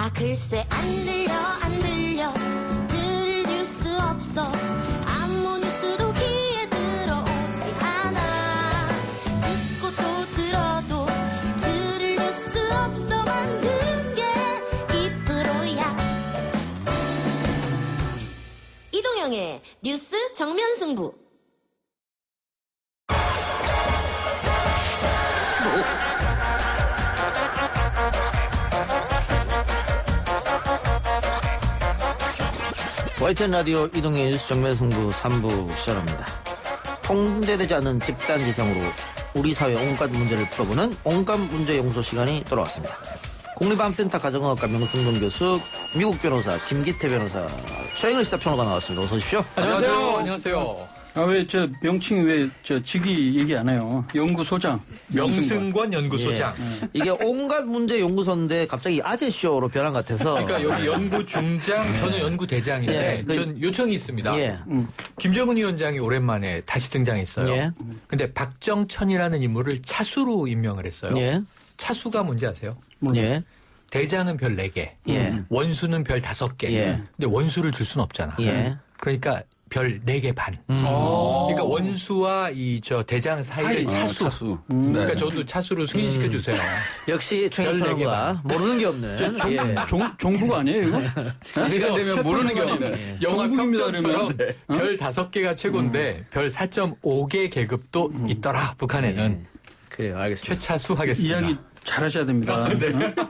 아 글쎄 안 들려 들을 뉴스 없어 아무 뉴스도 귀에 들어오지 않아 듣고 또 들어도 들을 뉴스 없어 만든 게 이 프로야. 이동영의 뉴스 정면 승부. YTN 라디오 이동의 뉴스 정면 승부 3부 시작합니다. 통제되지 않는 집단지성으로 우리 사회 온갖 문제를 풀어보는 온갖 문제 용서 시간이 돌아왔습니다. 국립암센터 가정의학과 명승돈 교수, 미국 변호사 김기태 변호사, 최영일 시사평론가 나왔습니다. 어서 오십시오. 안녕하세요. 왜 저 명칭이 왜 저 직위 얘기 안 해요? 연구소장. 명승권 연구소장. 예. 이게 온갖 문제 연구소인데 갑자기 아재쇼로 변한 것 같아서. 그러니까 여기 연구 중장, 저는 연구 대장인데 예, 전 요청이 있습니다. 예. 김정은 위원장이 오랜만에 다시 등장했어요. 예. 근데 박정천이라는 인물을 차수로 임명을 했어요. 예. 차수가 뭔지 아세요? 예. 대장은 별 4개, 예. 원수는 별 5개. 예. 근데 원수를 줄 수는 없잖아. 예. 그러니까 별 4개 반. 그러니까 원수와 이 저 대장 사이의 차수. 그러니까 저도 차수로 승인시켜 주세요. 역시 최영일 별 4개 평론가 모르는 게 없는. 예. 종부가 아니에요, 이거? 시간 되면 모르는 게 없네. 영화 정부입니다, 평점처럼 그러면. 별 5개가 최고인데 별 4.5개 계급도 있더라. 북한에는. 그래요, 알겠습니다. 최차수 하겠습니다. 이야기 잘하셔야 됩니다.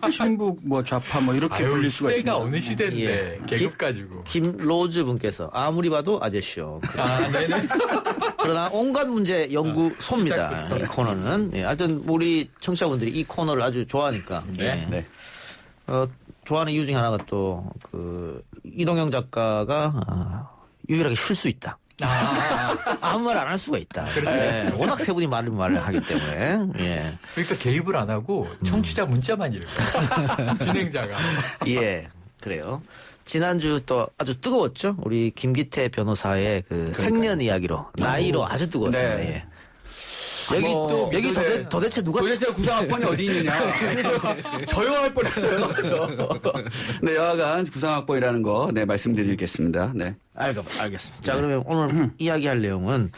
어? 친북 뭐 좌파 뭐 이렇게 아유, 불릴 수가 시대가 있습니다. 어느 시대인데 예. 계급 가지고. 김로즈 분께서 아무리 봐도 아재쇼. 네네. 그러나 온갖 문제 연구소입니다. 이 코너는. 예, 하여튼 우리 청취자분들이 이 코너를 아주 좋아하니까. 네. 예. 좋아하는 이유 중에 하나가 또 그 이동영 작가가 유일하게 쉴 수 있다. 아무 말 안 할 수가 있다. 예, 워낙 세 분이 말을 하기 때문에. 예. 그러니까 개입을 안 하고 청취자 문자만 읽어요. 진행자가. 예, 그래요. 지난주 또 아주 뜨거웠죠? 우리 김기태 변호사의 그 생년 이야기로, 나이로 아주 뜨거웠습니다. 네. 예. 여기 도대체 누가 도대체 구상학번이 어디 있느냐. 그래서 저요할 뻔했어요. 네, 여하간 구상학번이라는 거, 네, 말씀드리겠습니다. 네. 알겠습니다. 자, 그러면 오늘 이야기할 내용은,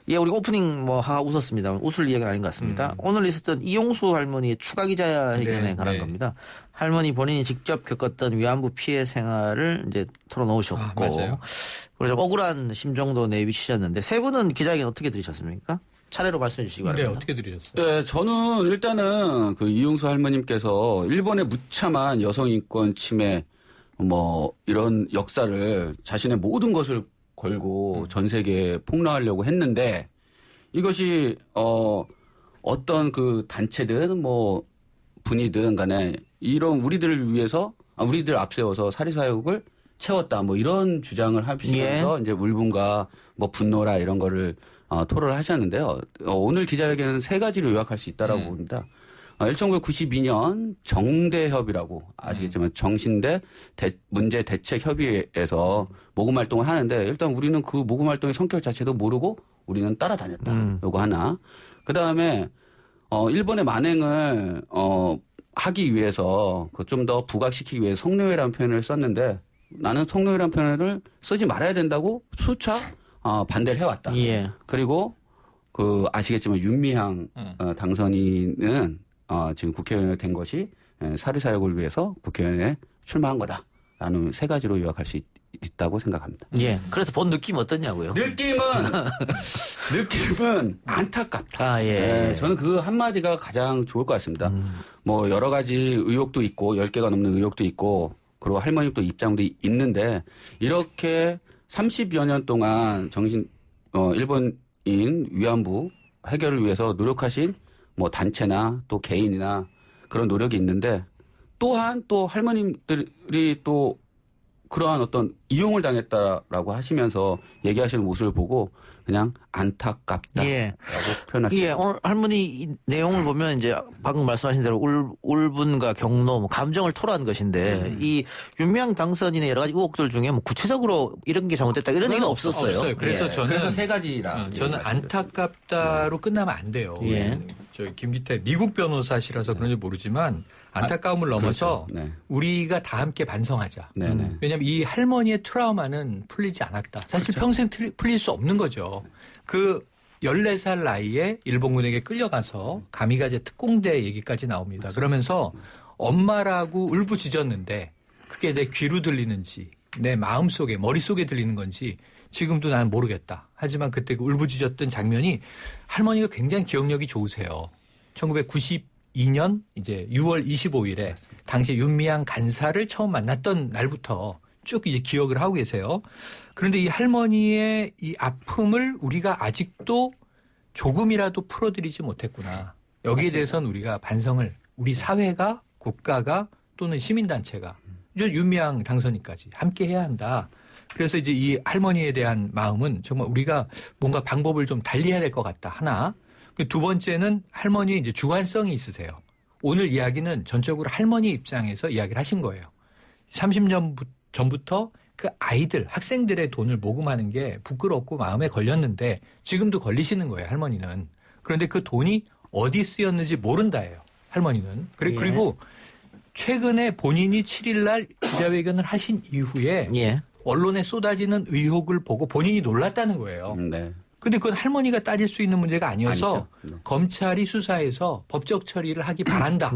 예, 우리 오프닝 뭐 하나 웃었습니다. 웃을 이야기는 아닌 것 같습니다. 오늘 있었던 이용수 할머니의 추가 기자회견에 관한 겁니다. 할머니 본인이 직접 겪었던 위안부 피해 생활을 이제 털어놓으셨고, 맞아요. 그래서 억울한 심정도 내비치셨는데, 세 분은 기자회견 어떻게 들으셨습니까? 차례로 말씀해 주시기 네, 바랍니다. 어떻게 들으셨어요? 네, 저는 일단은 그 이용수 할머님께서 일본의 무참한 여성인권 침해 뭐 이런 역사를 자신의 모든 것을 걸고 전 세계에 폭로하려고 했는데 이것이 어떤 그 단체든 뭐 분이든 간에 이런 우리들을 위해서 우리들 앞세워서 사리사욕을 채웠다 뭐 이런 주장을 하시면서 이제 울분과 뭐 분노라 이런 거를 토로를 하셨는데요. 오늘 기자회견은 3가지로 요약할 수 있다라고 봅니다. 1992년 정대협이라고 아시겠지만 정신대 문제 대책 협의회에서 모금 활동을 하는데 일단 우리는 그 모금 활동의 성격 자체도 모르고 우리는 따라다녔다. 요거 하나. 그다음에 일본의 만행을 하기 위해서 좀 더 부각시키기 위해 성노예라는 표현을 썼는데 나는 성노예라는 표현을 쓰지 말아야 된다고 수차 반대를 해왔다. 예. 그리고 아시겠지만 윤미향 당선인은 지금 국회의원이 된 것이 사리사욕을 위해서 국회의원에 출마한 거다라는 3가지로 요약할 수 있다고 생각합니다. 예. 그래서 본 느낌 어떠냐고요? 느낌은 안타깝다. 예. 네, 저는 그 한마디가 가장 좋을 것 같습니다. 뭐 여러 가지 의혹도 있고 10개가 넘는 의혹도 있고 그리고 할머니 또 입장도 있는데 이렇게 30여 년 동안 일본인 위안부 해결을 위해서 노력하신 뭐 단체나 또 개인이나 그런 노력이 있는데 또한 또 할머님들이 또 그러한 어떤 이용을 당했다라고 하시면서 얘기하시는 모습을 보고 그냥 안타깝다라고 표현할 수 예, 있습니다. 오늘 할머니 이 내용을 보면 이제 방금 말씀하신 대로 울분과 경로, 뭐 감정을 토로한 것인데 이 윤미향 당선인의 여러 가지 의혹들 중에 뭐 구체적으로 이런 게 잘못됐다 이런 얘기는 없었어요. 그래서 저는 그래서 3가지라. 저는 안타깝다로 끝나면 안 돼요. 예. 저희 김기태 미국 변호사시라서 그런지 모르지만 안타까움을 넘어서 그렇죠. 네. 우리가 다 함께 반성하자. 네네. 왜냐하면 이 할머니의 트라우마는 풀리지 않았다. 사실 평생 풀릴 수 없는 거죠. 그 14살 나이에 일본군에게 끌려가서 가미가제 특공대 얘기까지 나옵니다. 그러면서 엄마라고 울부짖었는데 그게 내 귀로 들리는지 내 마음속에 머릿속에 들리는 건지 지금도 나는 모르겠다. 하지만 그때 그 울부짖었던 장면이 할머니가 굉장히 기억력이 좋으세요. 1992년 이제 6월 25일에 당시 윤미향 간사를 처음 만났던 날부터 쭉 이제 기억을 하고 계세요. 그런데 이 할머니의 이 아픔을 우리가 아직도 조금이라도 풀어드리지 못했구나. 여기에 대해서는 우리가 반성을 우리 사회가 국가가 또는 시민단체가 윤미향 당선인까지 함께 해야 한다. 그래서 이제 이 할머니에 대한 마음은 정말 우리가 뭔가 방법을 좀 달리해야 될 것 같다. 하나. 두 번째는 할머니 이제 주관성이 있으세요. 오늘 이야기는 전적으로 할머니 입장에서 이야기를 하신 거예요. 30년 전부터 그 아이들, 학생들의 돈을 모금하는 게 부끄럽고 마음에 걸렸는데 지금도 걸리시는 거예요. 할머니는. 그런데 그 돈이 어디 쓰였는지 모른다예요. 할머니는. 그리고 최근에 본인이 7일 날 기자회견을 하신 이후에 예. 언론에 쏟아지는 의혹을 보고 본인이 놀랐다는 거예요. 네. 근데 그건 할머니가 따질 수 있는 문제가 아니어서 아니죠. 네. 검찰이 수사해서 법적 처리를 하기 바란다.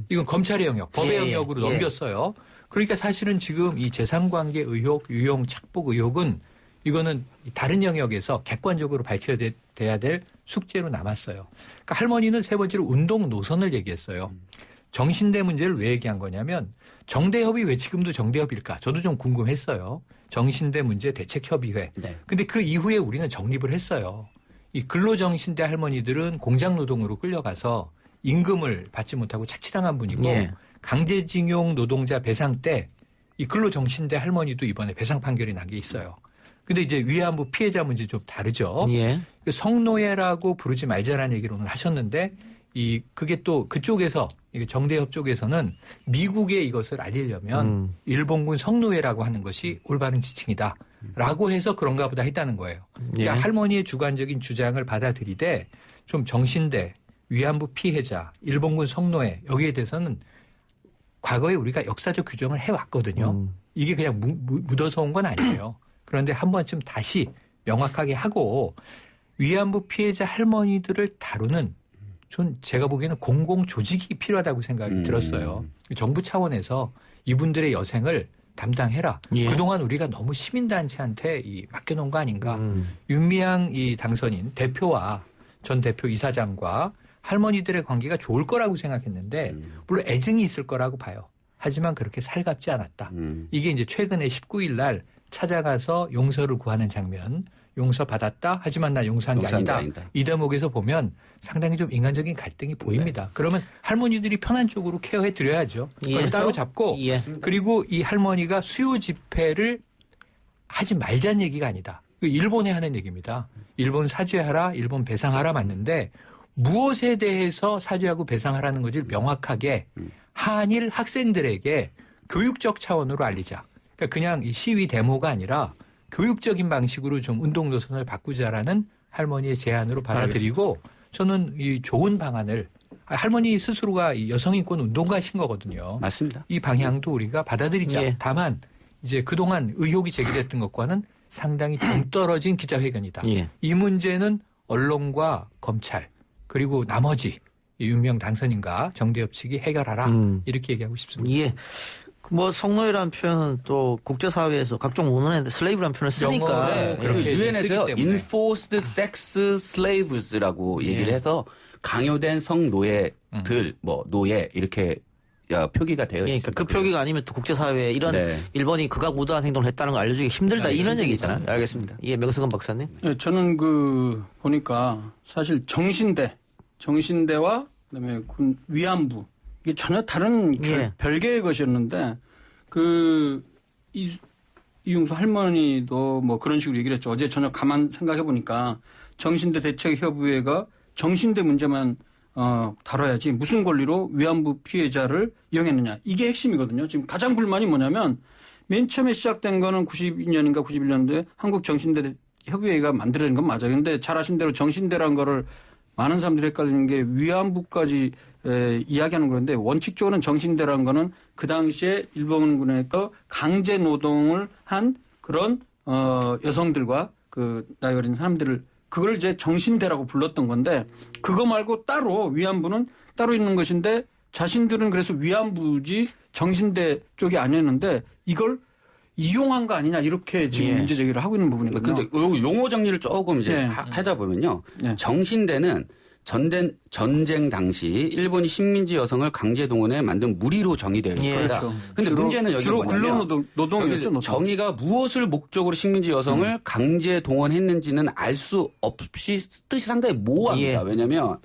이건 검찰의 영역, 법의 영역으로 넘겼어요. 그러니까 사실은 지금 이 제3관계 의혹, 유용 착복 의혹은 이거는 다른 영역에서 객관적으로 밝혀야 돼야 될 숙제로 남았어요. 그러니까 할머니는 세 번째로 운동 노선을 얘기했어요. 정신대 문제를 왜 얘기한 거냐면 정대협이 왜 지금도 정대협일까? 저도 좀 궁금했어요. 정신대 문제 대책협의회. 네. 근데 그 이후에 우리는 정립을 했어요. 이 근로정신대 할머니들은 공장노동으로 끌려가서 임금을 받지 못하고 착취당한 분이고 예. 강제징용 노동자 배상 때 이 근로정신대 할머니도 이번에 배상 판결이 난 게 있어요. 근데 이제 위안부 피해자 문제 좀 다르죠. 예. 그 성노예라고 부르지 말자라는 얘기를 오늘 하셨는데 그게 또 그쪽에서 정대협 쪽에서는 미국에 이것을 알리려면 일본군 성노예라고 하는 것이 올바른 지칭이다라고 해서 그런가 보다 했다는 거예요. 그러니까 예. 할머니의 주관적인 주장을 받아들이되 좀 정신대, 위안부 피해자, 일본군 성노예 여기에 대해서는 과거에 우리가 역사적 규정을 해왔거든요. 이게 그냥 묻어서 온 건 아니에요. 그런데 한 번쯤 다시 명확하게 하고 위안부 피해자 할머니들을 다루는 제가 보기에는 공공 조직이 필요하다고 생각이 들었어요. 정부 차원에서 이분들의 여생을 담당해라. 예. 그동안 우리가 너무 시민단체한테 맡겨놓은 거 아닌가. 윤미향 이 당선인 대표와 전 대표 이사장과 할머니들의 관계가 좋을 거라고 생각했는데 물론 애증이 있을 거라고 봐요. 하지만 그렇게 살갑지 않았다. 이게 이제 최근에 19일 날 찾아가서 용서를 구하는 장면. 용서받았다. 하지만 나 용서한 게 아니다. 이 대목에서 보면 상당히 좀 인간적인 갈등이 보입니다. 그러면 할머니들이 편한 쪽으로 케어해 드려야죠. 그걸 따로 잡고 예. 그리고 이 할머니가 수요 집회를 하지 말자는 얘기가 아니다. 일본에 하는 얘기입니다. 일본 사죄하라, 일본 배상하라 맞는데 무엇에 대해서 사죄하고 배상하라는 것을 명확하게 한일 학생들에게 교육적 차원으로 알리자. 그러니까 그냥 이 시위 데모가 아니라 교육적인 방식으로 좀 운동 노선을 바꾸자라는 할머니의 제안으로 받아들이고 저는 이 좋은 방안을 할머니 스스로가 이 여성인권 운동가신 거거든요. 맞습니다. 이 방향도 우리가 받아들이자. 예. 다만 이제 그동안 의혹이 제기됐던 것과는 상당히 동떨어진 기자회견이다. 예. 이 문제는 언론과 검찰 그리고 나머지 윤미향 당선인과 정대협 측이 해결하라. 이렇게 얘기하고 싶습니다. 예. 뭐 성노예라는 표현은 또 국제사회에서 각종 원어에 슬레이브라는 표현을 쓰니까 영어에 그렇게 쓰기 유엔에서 때문에. enforced sex slaves라고 얘기를 해서 강요된 성노예들 뭐 노예 이렇게 표기가 되어 예, 있습니다. 그러니까 그 표기가 아니면 또 국제사회에 이런 네. 일본이 극악무도한 행동을 했다는 걸 알려주기 힘들다 이런 얘기잖아요. 알겠습니다. 예, 명석은 박사님. 예, 저는 보니까 사실 정신대와 그다음에 위안부 이게 전혀 다른 예. 별개의 것이었는데 이용수 할머니도 뭐 그런 식으로 얘기를 했죠. 어제 저녁 가만 생각해 보니까 정신대 대책협의회가 정신대 문제만 다뤄야지 무슨 권리로 위안부 피해자를 이용했느냐. 이게 핵심이거든요. 지금 가장 불만이 뭐냐면 맨 처음에 시작된 거는 92년인가 91년도에 한국정신대 협의회가 만들어진 건 맞아요. 그런데 잘 아신 대로 정신대라는 거를 많은 사람들이 헷갈리는 게 위안부까지 이야기하는 그런데 원칙적으로는 정신대라는 거는 그 당시에 일본군에서 강제 노동을 한 그런 여성들과 그 나이 어린 사람들을 그걸 이제 정신대라고 불렀던 건데 그거 말고 따로 위안부는 따로 있는 것인데 자신들은 그래서 위안부지 정신대 쪽이 아니었는데 이걸 이용한 거 아니냐 이렇게 지금 예. 문제 제기를 하고 있는 부분이거든요. 근데 용어 정리를 조금 이제 예. 하다 보면요. 예. 정신대는 전쟁 당시 일본이 식민지 여성을 강제 동원해 만든 무리로 정의되어 있습니다. 예. 그렇죠. 근데 문제는 여기 주로 뭐냐면 근로노동이었죠. 여기 정의가 무엇을 목적으로 식민지 여성을 강제 동원했는지는 알 수 없이 뜻이 상당히 모호합니다. 예. 왜냐하면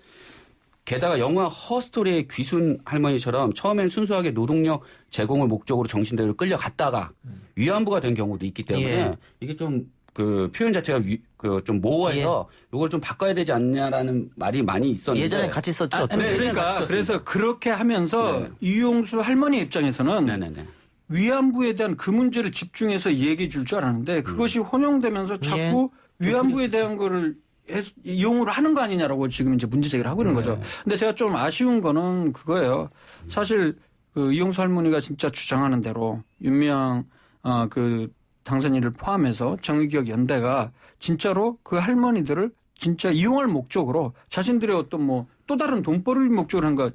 게다가 영화 허스토리의 귀순 할머니처럼 처음엔 순수하게 노동력 제공을 목적으로 정신대로 끌려갔다가 위안부가 된 경우도 있기 때문에 예. 이게 좀 그 표현 자체가 좀 모호해서 이걸 좀 바꿔야 되지 않냐라는 말이 많이 있었는데 예전에 같이 썼죠. 네, 그러니까 그래서 그렇게 하면서 네. 이용수 할머니 입장에서는 네네네. 위안부에 대한 그 문제를 집중해서 얘기해 줄 줄 알았는데 그것이 혼용되면서 자꾸 위안부에 대한 거를 이용을 하는 거 아니냐라고 지금 이제 문제 제기를 하고 있는 거죠. 근데 제가 좀 아쉬운 거는 그거예요. 사실 그 이용수 할머니가 진짜 주장하는 대로 윤미향 그 당선인을 포함해서 정의기억 연대가 진짜로 그 할머니들을 진짜 이용할 목적으로 자신들의 어떤 뭐 또 다른 돈벌이를 목적으로 한 거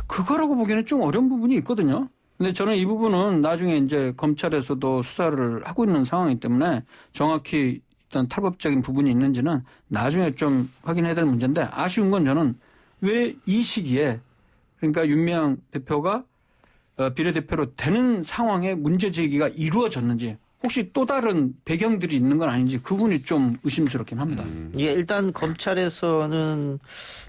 그거라고 보기에는 좀 어려운 부분이 있거든요. 근데 저는 이 부분은 나중에 이제 검찰에서도 수사를 하고 있는 상황이기 때문에 정확히 일단 탈법적인 부분이 있는지는 나중에 좀 확인해야 될 문제인데 아쉬운 건 저는 왜 이 시기에 그러니까 윤미향 대표가 비례대표로 되는 상황에 문제 제기가 이루어졌는지 혹시 또 다른 배경들이 있는 건 아닌지 그 부분이 좀 의심스럽긴 합니다. 예, 일단 검찰에서는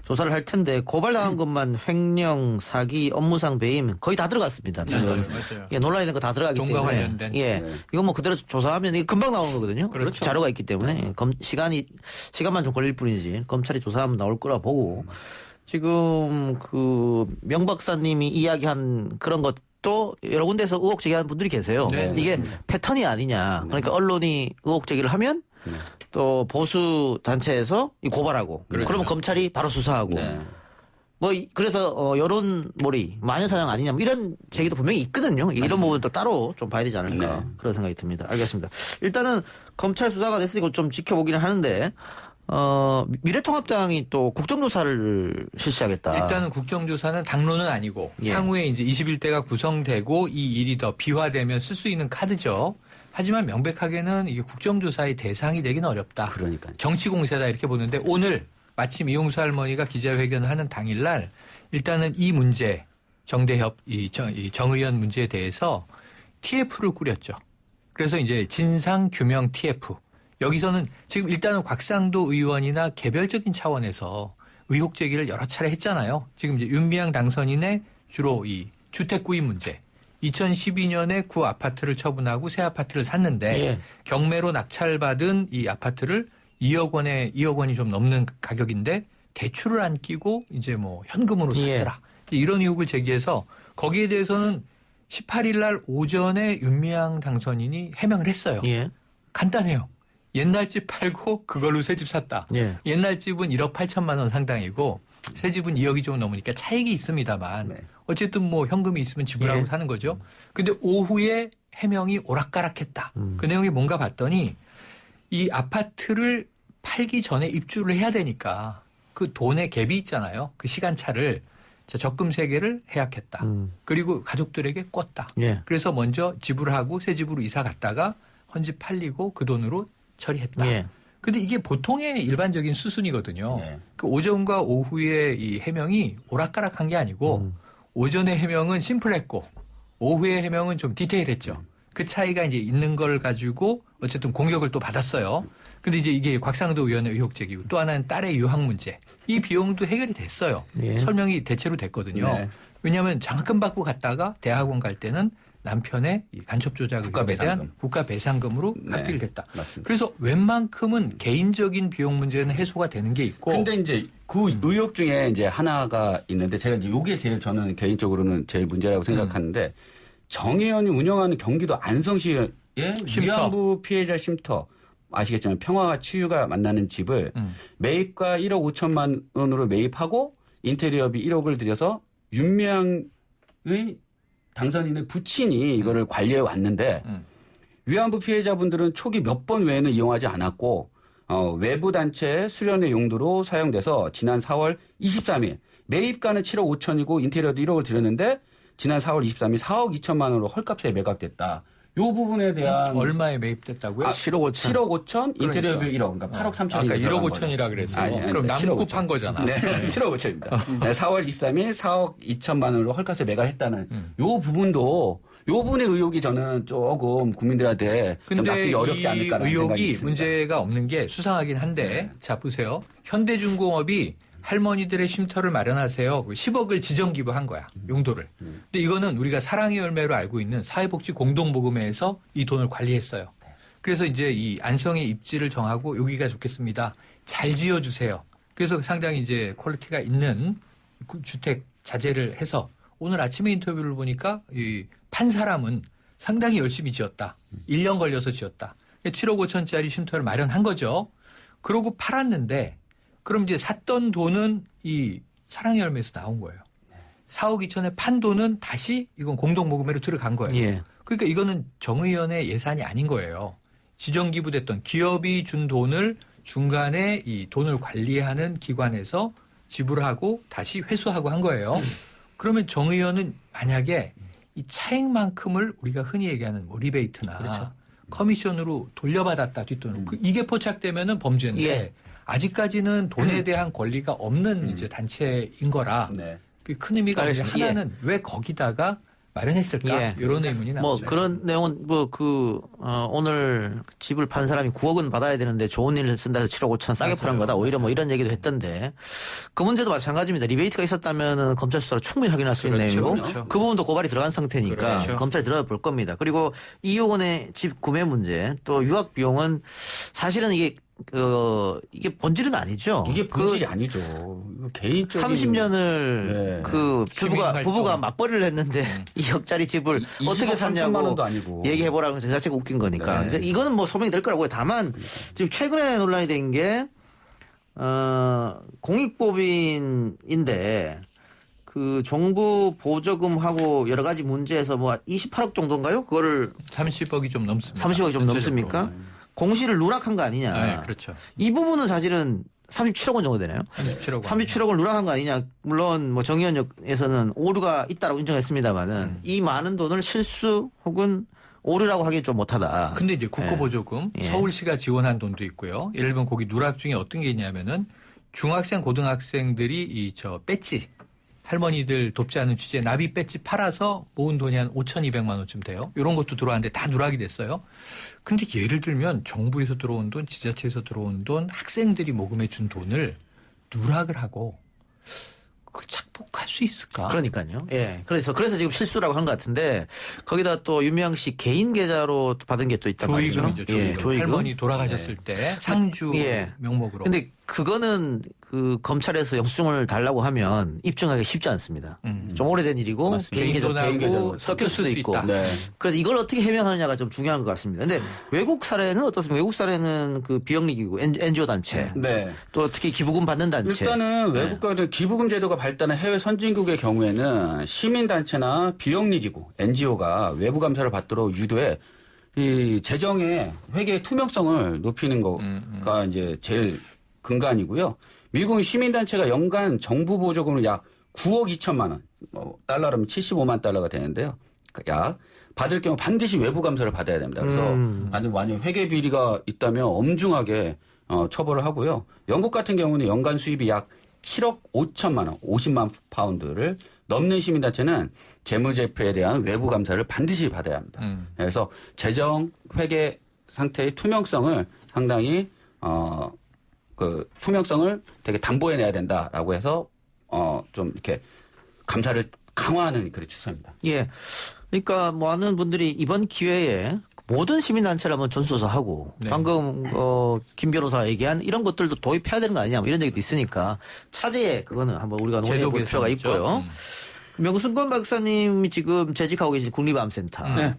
조사를 할 텐데 고발당한 것만 횡령, 사기, 업무상 배임 거의 다 들어갔습니다. 지금 맞아요. 예, 논란이 된 거 다 들어가기 돈과 때문에 관련된. 예, 이건 뭐 그대로 조사하면 이게 금방 나오는 거거든요. 그렇죠. 자료가 있기 때문에 시간만 좀 걸릴 뿐이지 검찰이 조사하면 나올 거라 보고 지금 그 명 박사님이 이야기한 그런 것도 여러 군데서 의혹 제기하는 분들이 계세요. 네, 이게 패턴이 아니냐. 그러니까 언론이 의혹 제기를 하면 또 보수 단체에서 고발하고 그러면 검찰이 바로 수사하고 네. 뭐 그래서 여론몰이 마녀사냥 아니냐 뭐 이런 제기도 분명히 있거든요. 이런 부분도 따로 좀 봐야 되지 않을까 그런 생각이 듭니다. 알겠습니다. 일단은 검찰 수사가 됐으니까 좀 지켜보기는 하는데 미래통합당이 또 국정조사를 실시하겠다. 일단은 국정조사는 당론은 아니고 예. 향후에 이제 21대가 구성되고 이 일이 더 비화되면 쓸 수 있는 카드죠. 하지만 명백하게는 이게 국정조사의 대상이 되기는 어렵다. 그러니까요. 정치 공세다 이렇게 보는데 오늘 마침 이용수 할머니가 기자회견을 하는 당일날 일단은 이 문제 정대협 이 정의연 문제에 대해서 TF를 꾸렸죠. 그래서 이제 진상규명 TF. 여기서는 지금 일단은 곽상도 의원이나 개별적인 차원에서 의혹 제기를 여러 차례 했잖아요. 지금 이제 윤미향 당선인의 주로 이 주택 구입 문제. 2012년에 구 아파트를 처분하고 새 아파트를 샀는데 예. 경매로 낙찰받은 이 아파트를 2억 원이 좀 넘는 가격인데 대출을 안 끼고 이제 뭐 현금으로 샀더라. 이런 의혹을 제기해서 거기에 대해서는 18일 날 오전에 윤미향 당선인이 해명을 했어요. 예. 간단해요. 옛날 집 팔고 그걸로 새 집 샀다. 예. 옛날 집은 1억 8천만 원 상당이고 새 집은 2억이 좀 넘으니까 차익이 있습니다만 어쨌든 뭐 현금이 있으면 지불하고 예. 사는 거죠. 근데 오후에 해명이 오락가락했다. 그 내용이 뭔가 봤더니 이 아파트를 팔기 전에 입주를 해야 되니까 그 돈의 갭이 있잖아요. 그 시간차를 적금 세개를 해약했다. 그리고 가족들에게 꿨다. 예. 그래서 먼저 지불하고 새 집으로 이사 갔다가 헌집 팔리고 그 돈으로 처리했다. 예. 근데 이게 보통의 일반적인 수순이거든요. 네. 그 오전과 오후의 이 해명이 오락가락한 게 아니고 오전의 해명은 심플했고 오후의 해명은 좀 디테일했죠. 그 차이가 이제 있는 걸 가지고 어쨌든 공격을 또 받았어요. 근데 이제 이게 곽상도 의원의 의혹 제기고 또 하나는 딸의 유학 문제. 이 비용도 해결이 됐어요. 예. 설명이 대체로 됐거든요. 네. 왜냐하면 장학금 받고 갔다가 대학원 갈 때는 남편의 이 간첩 조작 의혹에 대한 배상금. 국가 배상금으로 네. 합의를 했다. 맞습니다. 그래서 웬만큼은 개인적인 비용 문제는 해소가 되는 게 있고. 근데 이제 그 의혹 중에 이제 하나가 있는데 제가 이제 요게 제일 저는 개인적으로는 제일 문제라고 생각하는데 정의연이 운영하는 경기도 안성시의 쉼터. 위안부 피해자 쉼터 아시겠지만 평화와 치유가 만나는 집을 매입가 1억 5천만 원으로 매입하고 인테리어비 1억을 들여서 윤미향의 당선인의 부친이 이거를 관리해 왔는데 위안부 피해자분들은 초기 몇 번 외에는 이용하지 않았고 외부 단체 수련의 용도로 사용돼서 지난 4월 23일 매입가는 7억 5천이고 인테리어도 1억을 들였는데 지난 4월 23일 4억 2천만 원으로 헐값에 매각됐다. 요 부분에 대한 얼마에 매입됐다고요? 7억 5천. 7억 5천, 인테리어비 1억, 그러니까 8억 3천이 아까 1억 5천이라 그래서 그럼 남구 판 거잖아. 네, 7억 5천입니다. 네, 4월 23일 4억 2천만 원으로 헐값에 매각했다는 요 부분도 요 부분의 의혹이 저는 조금 국민들한테 좀 근데 납득이 어렵지 않을까라는 이 생각이 의혹이 있습니다. 문제가 없는 게 수상하긴 한데 자 보세요. 현대중공업이 할머니들의 쉼터를 마련하세요. 10억을 지정 기부한 거야. 용도를. 근데 이거는 우리가 사랑의 열매로 알고 있는 사회복지 공동모금회에서 이 돈을 관리했어요. 그래서 이제 이 안성의 입지를 정하고 여기가 좋겠습니다. 잘 지어주세요. 그래서 상당히 이제 퀄리티가 있는 주택 자재를 해서 오늘 아침에 인터뷰를 보니까 판 사람은 상당히 열심히 지었다. 1년 걸려서 지었다. 7억 5천짜리 쉼터를 마련한 거죠. 그러고 팔았는데 그럼 이제 샀던 돈은 이 사랑의 열매에서 나온 거예요. 4억 2천에 판 돈은 다시 이건 공동모금회로 들어간 거예요. 예. 그러니까 이거는 정의연의 예산이 아닌 거예요. 지정기부됐던 기업이 준 돈을 중간에 이 돈을 관리하는 기관에서 지불하고 다시 회수하고 한 거예요. 그러면 정의연은 만약에 이 차액만큼을 우리가 흔히 얘기하는 뭐 리베이트나 그렇죠. 커미션으로 돌려받았다 뒷돈을 이게 포착되면은 범죄인데 예. 아직까지는 돈에 대한 권리가 없는 이제 단체인 거라 네. 그 큰 의미가 없는데 알겠습니다. 하나는 왜 거기다가 마련했을까 예. 이런 의문이 나오죠. 뭐 그런 내용은 오늘 집을 판 사람이 9억은 받아야 되는데 좋은 일을 쓴다 해서 7억 5천 싸게 파는 거다. 오히려 뭐 이런 얘기도 했던데 그 문제도 마찬가지입니다. 리베이트가 있었다면은 검찰 수사로 충분히 확인할 수 있는 그렇죠. 내용이고 그렇죠. 그 부분도 고발이 들어간 상태니까 그렇죠. 검찰이 들어볼 겁니다. 그리고 2억 원의 집 구매 문제 또 유학 비용은 사실은 이게 본질은 아니죠. 이게 본질이 아니죠. 이거 개인적인 30년을 네. 시민활동. 부부가 맞벌이를 했는데 2억짜리 집을 어떻게 20억 3천만 샀냐고 원도 아니고. 얘기해보라고 해서 그 자체가 웃긴 거니까. 네. 그러니까 이거는 뭐 소명이 될 거라고요. 다만 지금 최근에 논란이 된 게 공익법인인데 그 정부 보조금하고 여러 가지 문제에서 뭐 28억 정도인가요? 그거를 30억이 좀 넘습니다. 30억이 좀 전체적으로. 넘습니까? 공시를 누락한 거 아니냐. 네, 그렇죠. 이 부분은 사실은 37억 원 정도 되나요? 37억 원. 37억을 누락한 거 아니냐. 물론 뭐 정의원역에서는 오류가 있다라고 인정했습니다만은 이 많은 돈을 실수 혹은 오류라고 하기엔 좀 못하다. 근데 이제 국고보조금 예. 서울시가 지원한 돈도 있고요. 예를 들면 거기 누락 중에 어떤 게 있냐면은 중학생, 고등학생들이 배지 할머니들 돕지 않은 취지에 나비 배지 팔아서 모은 돈이 한 5,200만 원쯤 돼요. 이런 것도 들어왔는데 다 누락이 됐어요. 근데 예를 들면 정부에서 들어온 돈, 지자체에서 들어온 돈, 학생들이 모금해 준 돈을 누락을 하고 그걸 착복할 수 있을까? 그러니까요. 예. 그래서 지금 실수라고 한 것 같은데 거기다 또 윤미향 씨 개인 계좌로 받은 게 또 있단 말이죠. 조의금이죠. 조의금. 예, 조의금. 할머니 돌아가셨을 때 상주 예. 명목으로. 근데 그거는 그 검찰에서 영수증을 달라고 하면 입증하기 쉽지 않습니다. 좀 오래된 일이고 맞습니다. 개인 계좌 돈하고 개인 섞일 수도 수 있고. 있다. 네. 그래서 이걸 어떻게 해명하느냐가 좀 중요한 것 같습니다. 근데 외국 사례는 어떻습니까? 외국 사례는 그 비영리기구 NGO 단체 네. 또 특히 기부금 받는 단체 일단은 외국가들 기부금 제도가 발달한 해외 선진국의 경우에는 시민단체나 비영리기구, NGO가 외부 감사를 받도록 유도해 이 재정의 회계 투명성을 높이는 거가 이제 제일 근간이고요. 미국은 시민단체가 연간 정부 보조금을 약 9억 2천만 원, 달러라면 75만 달러가 되는데요. 약 받을 경우 반드시 외부 감사를 받아야 됩니다. 그래서 만약 회계 비리가 있다면 엄중하게 처벌을 하고요. 영국 같은 경우는 연간 수입이 약 7억 5천만 원, 50만 파운드를 넘는 시민단체는 재무제표에 대한 외부 감사를 반드시 받아야 합니다. 그래서 재정 회계 상태의 투명성을 상당히 그 투명성을 되게 담보해내야 된다라고 해서 좀 이렇게 감사를 강화하는 그런 추세입니다. 예. 그러니까 많은 분들이 이번 기회에 모든 시민단체를 한번 전수조사하고 네. 방금 김 변호사가 얘기한 이런 것들도 도입해야 되는 거 아니냐 뭐 이런 얘기도 있으니까 차제에 그거는 한번 우리가 논의해 볼 필요가 개선이죠. 있고요. 명승권 박사님이 지금 재직하고 계신 국립암센터 네.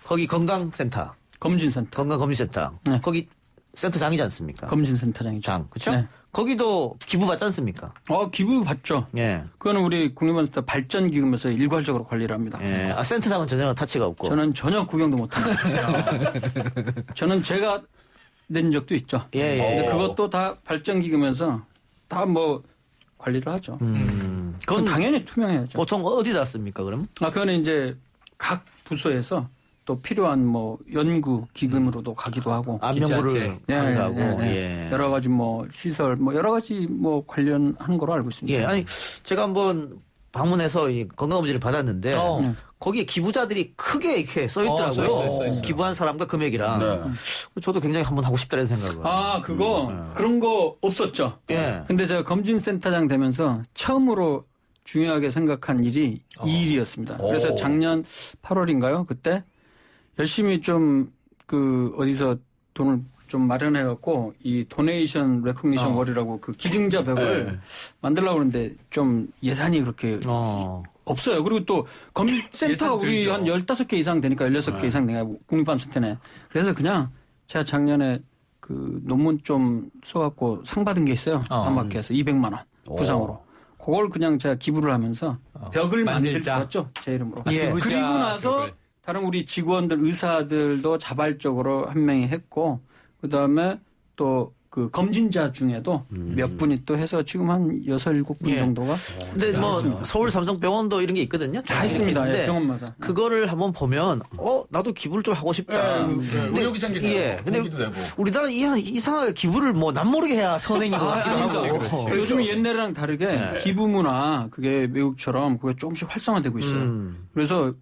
거기 건강센터 검진센터. 건강검진센터 네. 거기 센터장이지 않습니까? 검진센터장이죠. 장 그렇죠? 네. 거기도 기부 받지 않습니까? 기부 받죠. 예. 그거는 우리 국립원센터 발전기금에서 일괄적으로 관리를 합니다. 예. 센터장은 전혀 타치가 없고. 저는 전혀 구경도 못합니다. 저는 제가 낸 적도 있죠. 예, 예. 근데 그것도 다 발전기금에서 다 뭐 관리를 하죠. 그건 당연히 투명해야죠. 보통 어디다 씁니까, 그럼? 그거는 이제 각 부서에서 또 필요한 뭐 연구 기금으로도 가기도 하고. 안면부를 하고. 예. 여러 가지 뭐 시설 뭐 여러 가지 뭐 관련하는 거로 알고 있습니다. 예. 아니, 제가 한번 방문해서 이 건강검진을 받았는데 거기에 기부자들이 크게 이렇게 써 있더라고요. 써 있어요. 기부한 사람과 금액이랑. 네. 저도 굉장히 한번 하고 싶다는 생각을. 그런 거 없었죠. 예. 근데 제가 검진센터장 되면서 처음으로 중요하게 생각한 일이 이 일이었습니다. 그래서 작년 8월인가요? 그때 열심히 좀 어디서 돈을 좀 마련해갖고 이 도네이션 레코그니션 월이라고 그 기증자 벽을 만들려고 그러는데 좀 예산이 그렇게 없어요. 그리고 또 검진센터가 우리 한 15개 이상 되니까 16개 이상 되니까 국립암센터네. 그래서 그냥 제가 작년에 그 논문 좀 써갖고 상 받은 게 있어요. 한마켓에서 200만 원 부상으로. 그걸 그냥 제가 기부를 하면서 벽을 만들었죠. 제 이름으로. 예. 그리고 나서 다른 우리 직원들 의사들도 자발적으로 한 명이 했고 그다음에 또 그 검진자 중에도 몇 분이 또 해서 지금 한 6, 7분 정도가. 근데 뭐 서울 삼성병원도 이런 게 있거든요. 다 있습니다. 예, 병원마다. 그거를 한번 보면 나도 기부를 좀 하고 싶다. 의욕이 생기네요. 예. 근데 동기도 되고. 우리나라는 이상하게 기부를 뭐 남모르게 해야 선행인 것 같기도 하고. 요즘 옛날이랑 다르게 기부 문화 그게 외국처럼 그게 조금씩 활성화되고 있어요. 그래서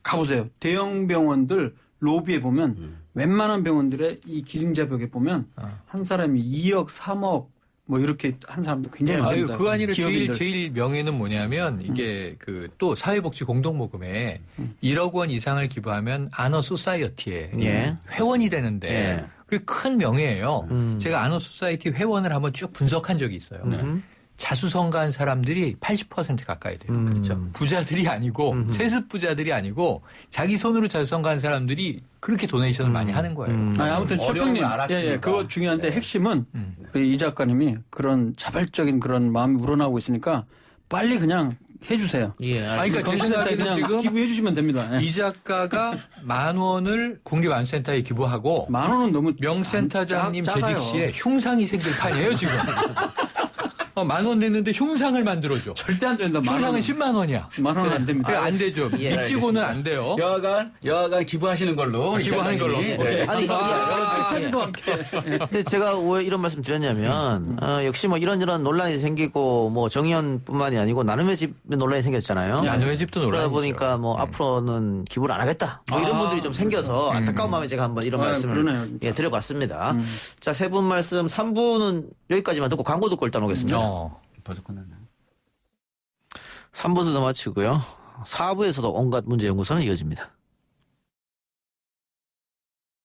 가보세요. 대형 병원들 로비에 보면 웬만한 병원들의 이 기증자 벽에 보면 한 사람이 2억, 3억 뭐 이렇게 한 사람도 굉장히 많습니다. 그거 아니라 기업인들. 제일 명예는 뭐냐면 이게 그 또 사회복지 공동모금에 1억 원 이상을 기부하면 아너 소사이어티에 회원이 되는데 그게 큰 명예예요. 제가 아너 소사이어티 회원을 한번 쭉 분석한 적이 있어요. 자수성가한 사람들이 80% 가까이 돼요. 그렇죠. 부자들이 아니고 세습 부자들이 아니고 자기 손으로 자수성가한 사람들이 그렇게 도네이션을 많이 하는 거예요. 아무튼 최평님, 그거 중요한데 핵심은 이 작가님이 그런 자발적인 그런 마음이 우러나오고 있으니까 빨리 그냥 해주세요. 그러니까 제 생각에는 그냥 지금 기부해 주시면 됩니다. 이 작가가 10,000원을 국립암센터에 기부하고 10,000원은 너무 명센터장님 작아요. 재직 시에 흉상이 생길 판이에요 지금. 10,000원 냈는데 흉상을 만들어줘. 절대 안 된다. 흉상은 10만 원이야. 10,000원 안 됩니다. 안 되죠. 미치고는 안 돼요. 여하간 기부하시는 걸로. 기부하는 걸로. 아니, 사진도 함께. 근데 제가 왜 이런 말씀 드렸냐면 역시 뭐 이런저런 논란이 생기고 뭐 정의연뿐만이 아니고 나눔의 집 논란이 생겼잖아요. 나눔의 집도 논란이 그러다 보니까 뭐 앞으로는 기부를 안 하겠다. 뭐 이런 분들이 좀 생겨서 안타까운 마음에 제가 한번 이런 말씀을 드려봤습니다. 자, 세 분 말씀 3부는 여기까지만 듣고 광고 듣고 일단 오겠습니다. 벌써 끝났네. 3부도 마치고요. 4부에서도 온갖 문제 연구소는 이어집니다.